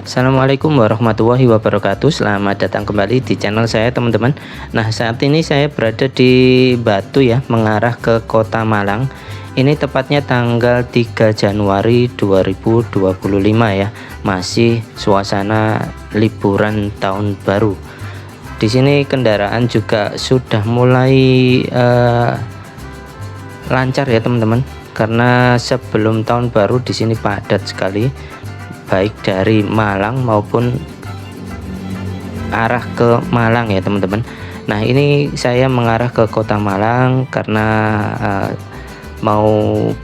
Assalamualaikum warahmatullahi wabarakatuh. Selamat datang kembali di channel saya, teman-teman. Nah, saat ini saya berada di Batu ya, mengarah ke Kota Malang. Ini tepatnya tanggal 3 Januari 2025 ya. Masih suasana liburan tahun baru. Di sini kendaraan juga sudah mulai lancar ya, teman-teman. Karena sebelum tahun baru di sini padat sekali, baik dari Malang maupun arah ke Malang ya, teman-teman. Nah, ini saya mengarah ke Kota Malang karena mau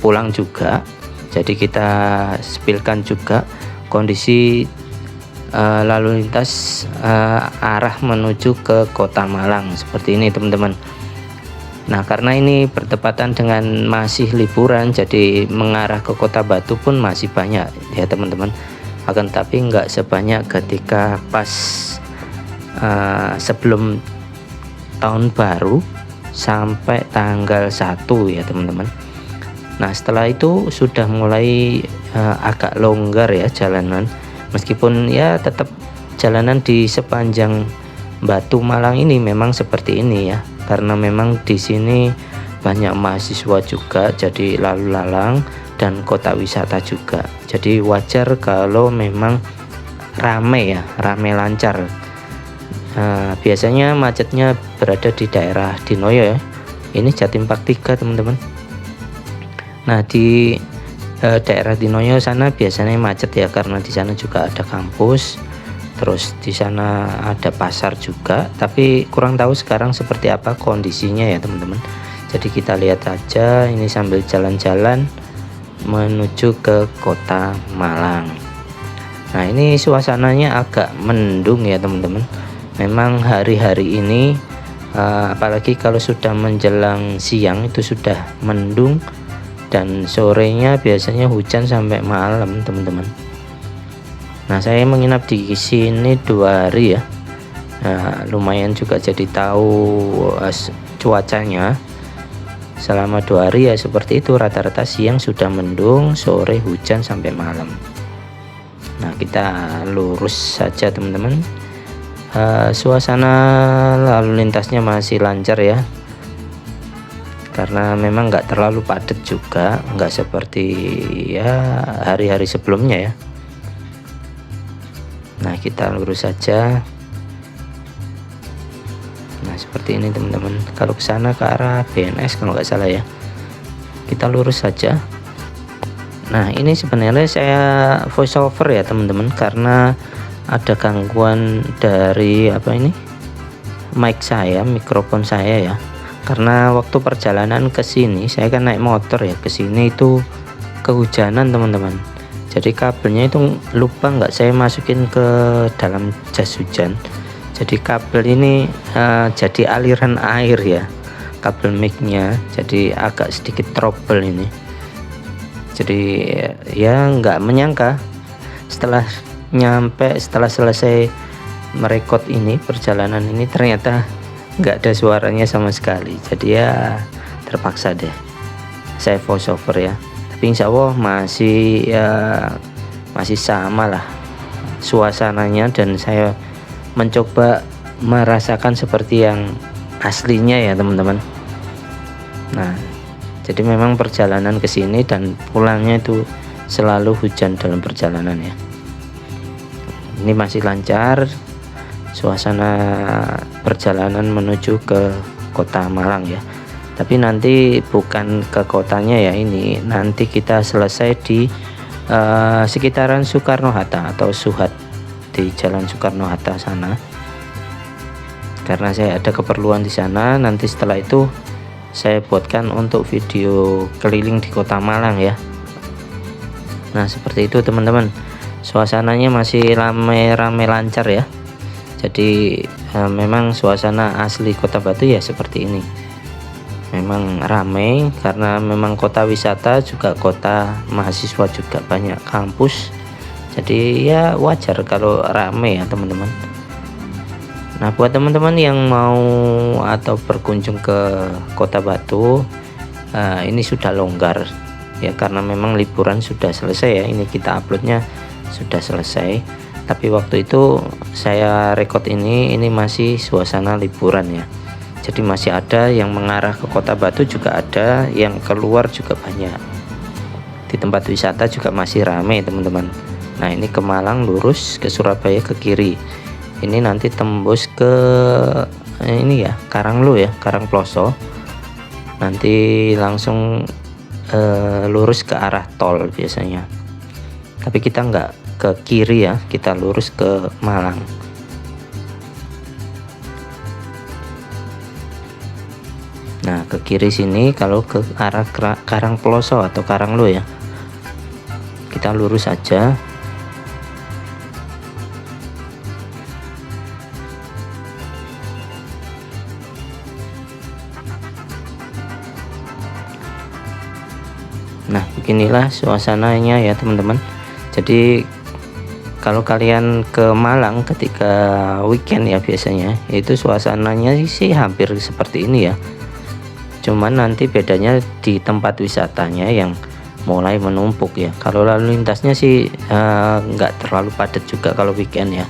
pulang juga. Jadi kita spilkan juga kondisi lalu lintas arah menuju ke Kota Malang seperti ini, teman-teman. Nah, karena ini bertepatan dengan masih liburan, jadi mengarah ke Kota Batu pun masih banyak ya, teman-teman. Akan tapi nggak sebanyak ketika pas sebelum tahun baru sampai tanggal 1 ya, teman-teman. Nah, setelah itu sudah mulai agak longgar ya jalanan, meskipun ya tetap jalanan di sepanjang Batu Malang ini memang seperti ini ya, karena memang di sini banyak mahasiswa juga, jadi lalu lalang dan kota wisata juga. Jadi wajar kalau memang rame ya, rame lancar. Biasanya macetnya berada di daerah Dinoyo ya. Ini Jatim Park 3, teman-teman. Nah, di daerah Dinoyo sana biasanya macet ya, karena di sana juga ada kampus. Terus di sana ada pasar juga, tapi kurang tahu sekarang seperti apa kondisinya ya, teman-teman. Jadi kita lihat aja ini sambil jalan-jalan menuju ke Kota Malang. Nah, ini suasananya agak mendung ya, teman-teman. Memang hari-hari ini apalagi kalau sudah menjelang siang itu sudah mendung, dan sorenya biasanya hujan sampai malam, teman-teman. Nah, saya menginap di sini 2 hari ya. Nah, lumayan juga jadi tahu cuacanya. Selama 2 hari ya seperti itu, rata-rata siang sudah mendung, sore hujan sampai malam. Nah, kita lurus saja, teman-teman. Suasana lalu lintasnya masih lancar ya, karena memang nggak terlalu padat juga, nggak seperti ya hari-hari sebelumnya ya. Nah, kita lurus saja. Nah, seperti ini, teman-teman. Kalau ke sana ke arah BNS kalau nggak salah ya. Kita lurus saja. Nah, ini sebenarnya saya voice over ya, teman-teman, karena ada gangguan dari mic saya, mikrofon saya ya. Karena waktu perjalanan ke sini saya kan naik motor ya, ke sini itu kehujanan, teman-teman. Jadi kabelnya itu lupa nggak saya masukin ke dalam jas hujan. Jadi kabel ini jadi aliran air ya, kabel micnya. Jadi agak sedikit trouble ini. Jadi ya nggak menyangka setelah selesai merekod ini, perjalanan ini ternyata nggak ada suaranya sama sekali. Jadi ya terpaksa deh saya voice over ya. Tapi insya Allah masih sama lah suasananya, dan saya mencoba merasakan seperti yang aslinya ya, teman-teman. Nah, jadi memang perjalanan ke sini dan pulangnya itu selalu hujan dalam perjalanan ya. Ini masih lancar suasana perjalanan menuju ke Kota Malang ya. Tapi nanti bukan ke kotanya ya, ini nanti kita selesai di sekitaran Soekarno-Hatta atau Suhat, di Jalan Soekarno-Hatta sana. Karena saya ada keperluan di sana, nanti setelah itu saya buatkan untuk video keliling di Kota Malang ya. Nah, seperti itu, teman-teman. Suasananya masih rame-rame lancar ya. Jadi memang suasana asli Kota Batu ya seperti ini. Memang ramai karena memang kota wisata juga, kota mahasiswa juga, banyak kampus. Jadi ya wajar kalau ramai ya, teman-teman. Nah, buat teman-teman yang mau atau berkunjung ke Kota Batu, ini sudah longgar ya, karena memang liburan sudah selesai ya. Ini kita uploadnya sudah selesai. Tapi waktu itu saya record ini masih suasana liburan ya. Jadi masih ada yang mengarah ke Kota Batu, juga ada yang keluar juga banyak. Di tempat wisata juga masih ramai teman-teman. Nah ini ke Malang lurus, ke Surabaya ke kiri. Ini nanti tembus ke ini ya, Karanglo ya, Karangploso. Nanti langsung lurus ke arah tol biasanya. Tapi kita nggak ke kiri ya, kita lurus ke Malang. Nah ke kiri sini kalau ke arah Karangploso atau Karanglo ya, kita lurus saja. Nah beginilah suasananya ya teman-teman. Jadi kalau kalian ke Malang ketika weekend ya, biasanya itu suasananya sih hampir seperti ini ya. Cuman nanti bedanya di tempat wisatanya yang mulai menumpuk ya. Kalau lalu lintasnya sih nggak terlalu padat juga kalau weekend ya,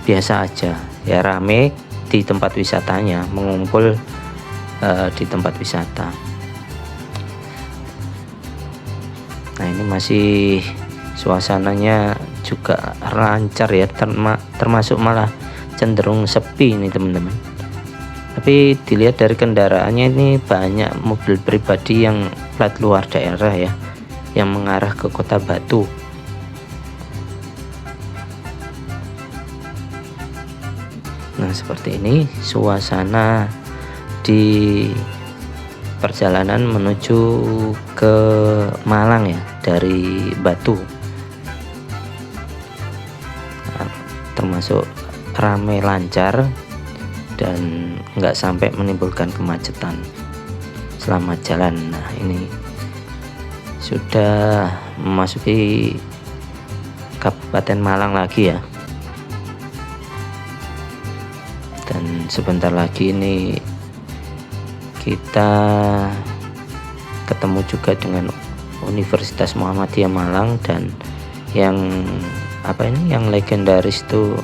biasa aja ya, rame di tempat wisatanya, mengumpul di tempat wisata. Nah ini masih suasananya juga lancar ya, termasuk malah cenderung sepi ini teman-teman. Tapi dilihat dari kendaraannya ini banyak mobil pribadi yang plat luar daerah ya, yang mengarah ke Kota Batu. Nah seperti ini suasana di perjalanan menuju ke Malang ya, dari Batu. Nah, termasuk ramai, lancar, dan nggak sampai menimbulkan kemacetan selama jalan. Nah ini sudah memasuki Kabupaten Malang lagi ya, dan sebentar lagi ini kita ketemu juga dengan Universitas Muhammadiyah Malang, dan yang apa ini, yang legendaris tuh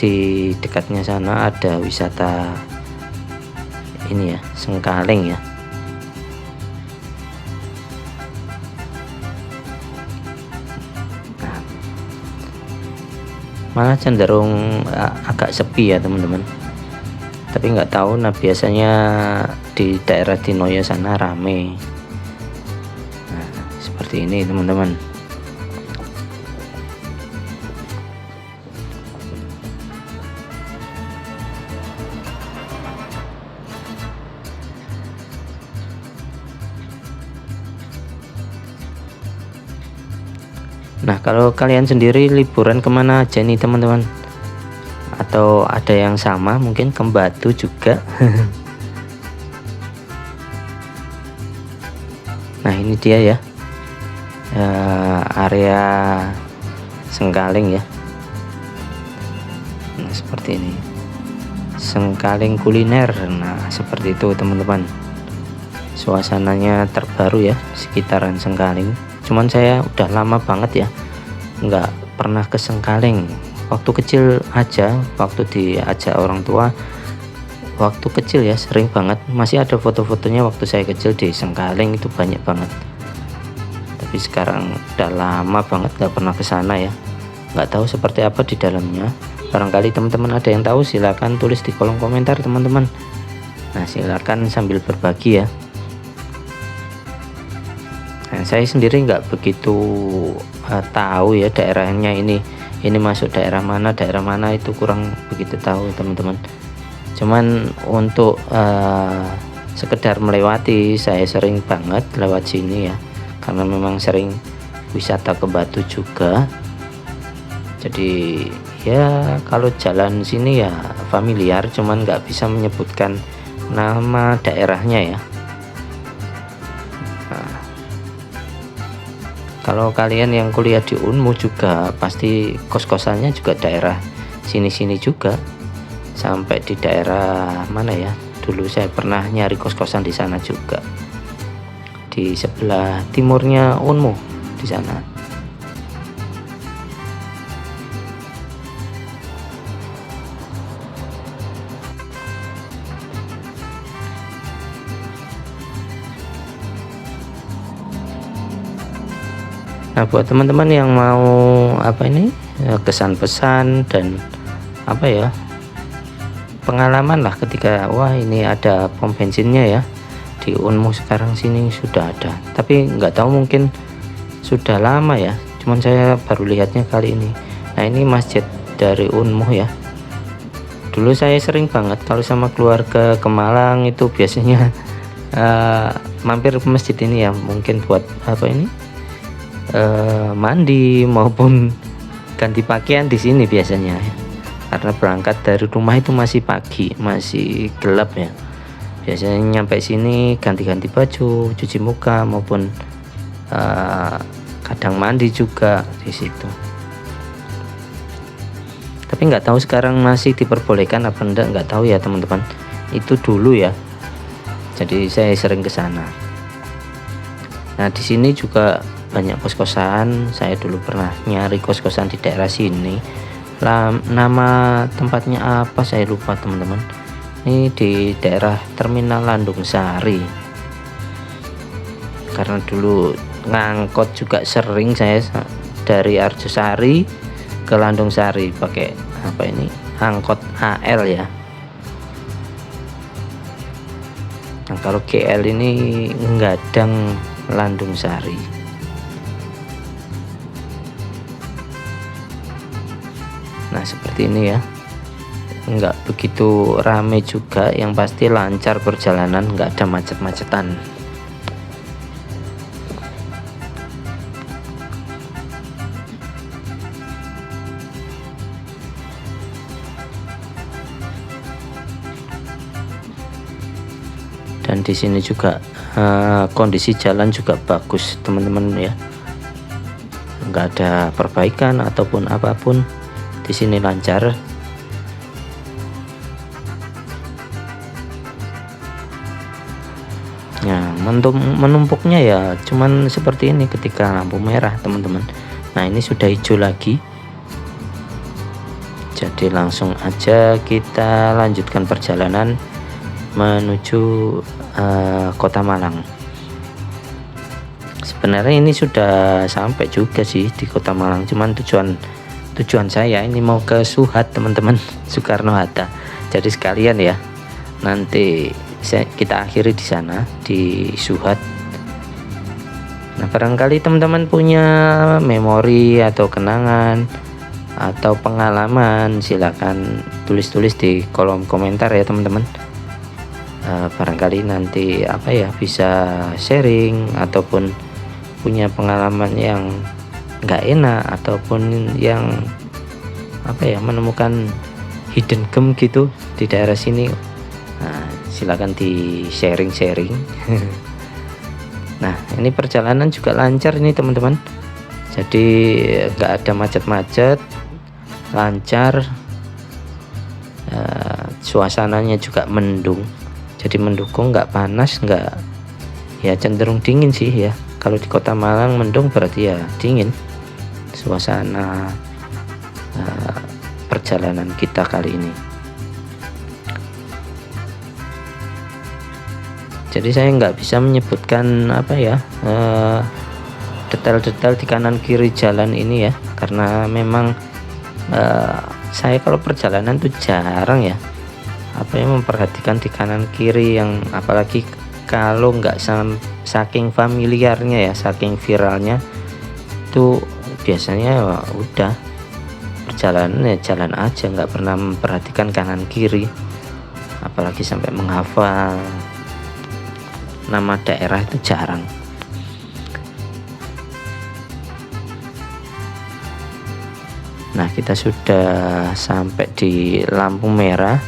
di dekatnya sana ada wisata ini ya, Sengkaling ya. Nah, malah cenderung agak sepi ya teman-teman. Tapi nggak tahu, nah biasanya di daerah Dinoyo sana rame. Nah seperti ini teman-teman. Nah kalau kalian sendiri liburan kemana aja nih teman-teman? Atau ada yang sama mungkin ke Batu juga? Nah ini dia ya, area Sengkaling ya. Nah seperti ini, Sengkaling kuliner. Nah seperti itu teman-teman, suasananya terbaru ya sekitaran Sengkaling. Cuman saya udah lama banget ya nggak pernah ke Sengkaling. Waktu kecil aja, waktu diajak orang tua waktu kecil ya, sering banget. Masih ada foto-fotonya waktu saya kecil di Sengkaling, itu banyak banget. Tapi sekarang udah lama banget nggak pernah ke sana ya, nggak tahu seperti apa di dalamnya. Barangkali teman-teman ada yang tahu, silahkan tulis di kolom komentar teman-teman. Nah silahkan sambil berbagi ya. Nah, saya sendiri nggak begitu tahu ya daerahnya ini masuk daerah mana itu kurang begitu tahu teman-teman. Cuman untuk sekedar melewati, saya sering banget lewat sini ya, karena memang sering wisata ke Batu juga. Jadi ya kalau jalan sini ya familiar, cuman nggak bisa menyebutkan nama daerahnya ya. Kalau kalian yang kuliah di Unmu juga pasti kos-kosannya juga daerah sini-sini juga. Sampai di daerah mana ya? Dulu saya pernah nyari kos-kosan di sana juga. Di sebelah timurnya Unmu di sana. Nah, buat teman-teman yang mau kesan pesan dan pengalaman lah ketika wah ini ada pom bensinnya ya di Unmuh, sekarang sini sudah ada, tapi nggak tahu mungkin sudah lama ya, cuman saya baru lihatnya kali ini. Nah, ini masjid dari Unmuh ya. Dulu saya sering banget kalau sama keluarga ke Malang itu biasanya mampir ke masjid ini ya, mungkin buat mandi maupun ganti pakaian di sini biasanya ya. Karena berangkat dari rumah itu masih pagi, masih gelap ya. Biasanya nyampe sini ganti-ganti baju, cuci muka maupun kadang mandi juga di situ. Tapi nggak tahu sekarang masih diperbolehkan apa enggak, nggak tahu ya teman-teman. Itu dulu ya. Jadi saya sering ke sana. Nah, di sini juga banyak kos-kosan. Saya dulu pernah nyari kos-kosan di daerah sini. Nama tempatnya apa saya lupa teman-teman. Ini di daerah Terminal Landung Sari. Karena dulu ngangkot juga sering saya dari Arjosari ke Landung Sari pakai angkot AL ya. Nah, kalau GL ini Nggadang Landung Sari. Nah, seperti ini ya, nggak begitu rame juga, yang pasti lancar perjalanan, nggak ada macet-macetan. Dan di sini juga kondisi jalan juga bagus teman-teman ya, nggak ada perbaikan ataupun apapun, di sini lancar. Nah, menumpuknya ya cuman seperti ini ketika lampu merah teman-teman. Nah, ini sudah hijau lagi, jadi langsung aja kita lanjutkan perjalanan menuju Kota Malang. Sebenarnya ini sudah sampai juga sih di Kota Malang, cuman tujuan saya ini mau ke Suhat teman-teman, Soekarno-Hatta. Jadi sekalian ya, nanti kita akhiri di sana di Suhat. Nah, barangkali teman-teman punya memori atau kenangan atau pengalaman, silakan tulis-tulis di kolom komentar ya teman-teman. Barangkali nanti bisa sharing ataupun punya pengalaman yang nggak enak ataupun yang menemukan hidden gem gitu di daerah sini. Nah, silakan di sharing. Nah, ini perjalanan juga lancar ini teman-teman, jadi nggak ada macet-macet, lancar. Suasananya juga mendung, jadi mendukung, nggak panas, nggak ya, cenderung dingin sih ya. Kalau di Kota Malang mendung berarti ya dingin. Suasana perjalanan kita kali ini. Jadi saya nggak bisa menyebutkan detail-detail di kanan kiri jalan ini ya, karena memang saya kalau perjalanan tuh jarang ya memperhatikan di kanan kiri, yang apalagi kalau nggak saking familiarnya ya, saking viralnya itu biasanya udah perjalanan ya jalan aja, nggak pernah memperhatikan kanan kiri, apalagi sampai menghafal nama daerah itu jarang. Nah, kita sudah sampai di lampu merah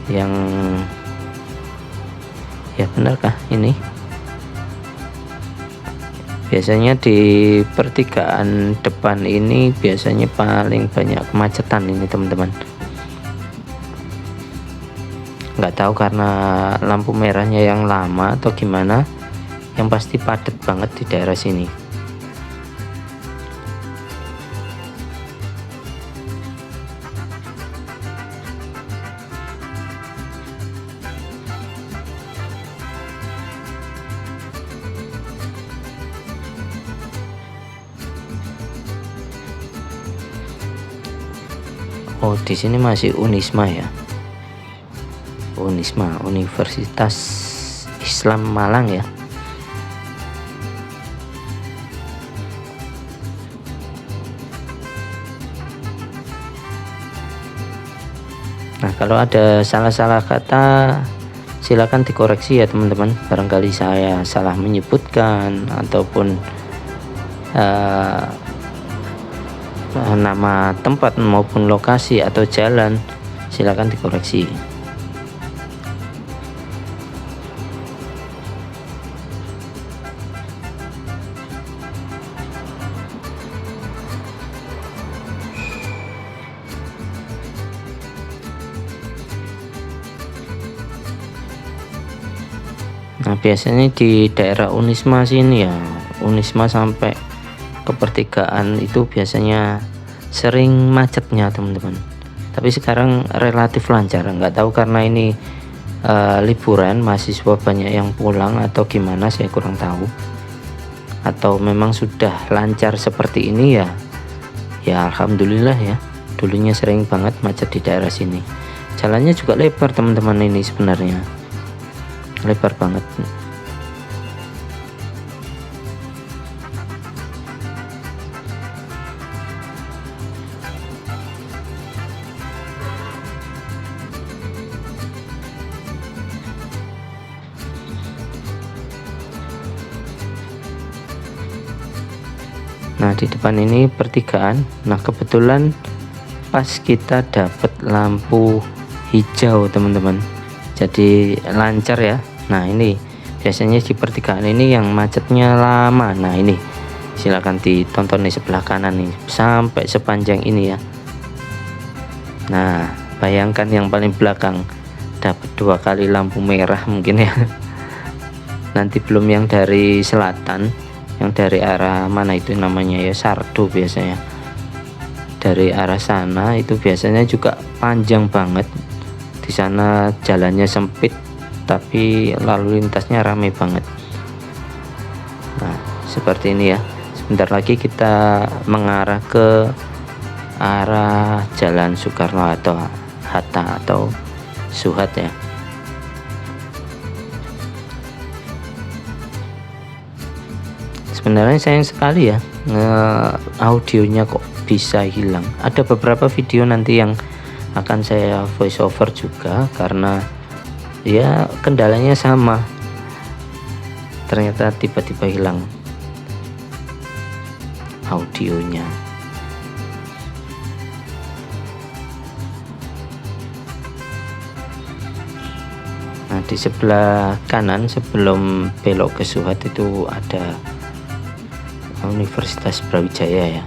yang ya, benarkah ini? Biasanya di pertigaan depan ini biasanya paling banyak kemacetan ini teman-teman. Nggak tahu karena lampu merahnya yang lama atau gimana, yang pasti padat banget di daerah sini. Oh, di sini masih Unisma ya. Unisma, Universitas Islam Malang ya. Nah, kalau ada salah-salah kata silakan dikoreksi ya teman-teman. Barangkali saya salah menyebutkan ataupun nama tempat maupun lokasi atau jalan, silakan dikoreksi. Nah, biasanya di daerah Unisma sini ya, Unisma sampai ke pertigaan itu biasanya sering macetnya teman-teman. Tapi sekarang relatif lancar, nggak tahu karena ini liburan, mahasiswa banyak yang pulang atau gimana, saya kurang tahu. Atau memang sudah lancar seperti ini ya. Ya alhamdulillah ya. Dulunya sering banget macet di daerah sini. Jalannya juga lebar teman-teman, ini sebenarnya lebar banget. Nah, di depan ini pertigaan. Nah, kebetulan pas kita dapat lampu hijau teman-teman, jadi lancar ya. Nah, ini biasanya di pertigaan ini yang macetnya lama. Nah, ini silakan ditonton di sebelah kanan nih, sampai sepanjang ini ya. Nah, bayangkan yang paling belakang dapat 2 kali lampu merah mungkin ya. Nanti belum yang dari selatan, yang dari arah mana itu namanya ya, Sardo biasanya. Dari arah sana itu biasanya juga panjang banget. Di sana jalannya sempit tapi lalu lintasnya ramai banget. Nah, seperti ini ya. Sebentar lagi kita mengarah ke arah Jalan Soekarno-Hatta atau Suhat ya. Sebenarnya sayang sekali ya, audionya kok bisa hilang. Ada beberapa video nanti yang akan saya voice over juga karena ya kendalanya sama, ternyata tiba-tiba hilang audionya. Nah, di sebelah kanan sebelum belok ke Suhat itu ada Universitas Brawijaya ya.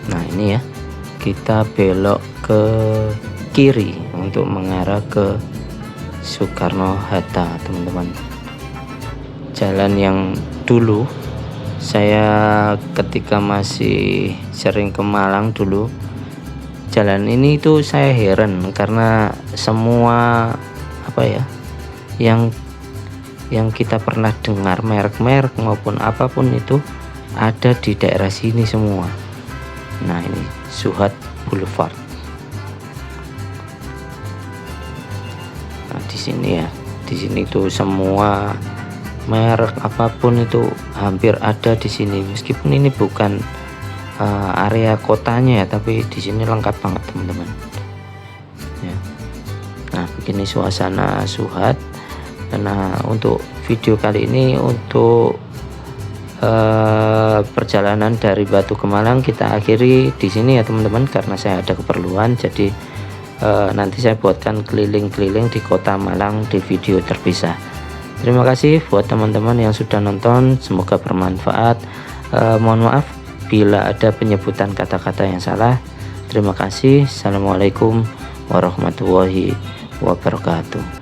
Nah, ini ya, kita belok ke kiri untuk mengarah ke Soekarno-Hatta teman-teman. Jalan yang dulu saya ketika masih sering ke Malang dulu, jalan ini tuh saya heran karena semua apa ya, yang kita pernah dengar merek-merek maupun apapun itu ada di daerah sini semua. Nah, ini Suhat Boulevard. Nah, di sini ya, di sini tuh semua merek apapun itu hampir ada di sini. Meskipun ini bukan area kotanya ya, tapi di sini lengkap banget teman-teman. Ya. Nah, begini suasana Suhat. Nah, untuk video kali ini untuk perjalanan dari Batu ke Malang kita akhiri di sini ya teman-teman, karena saya ada keperluan. Jadi nanti saya buatkan keliling-keliling di kota Malang di video terpisah. Terima kasih buat teman-teman yang sudah nonton, semoga bermanfaat. Mohon maaf bila ada penyebutan kata-kata yang salah. Terima kasih. Assalamualaikum warahmatullahi wabarakatuh.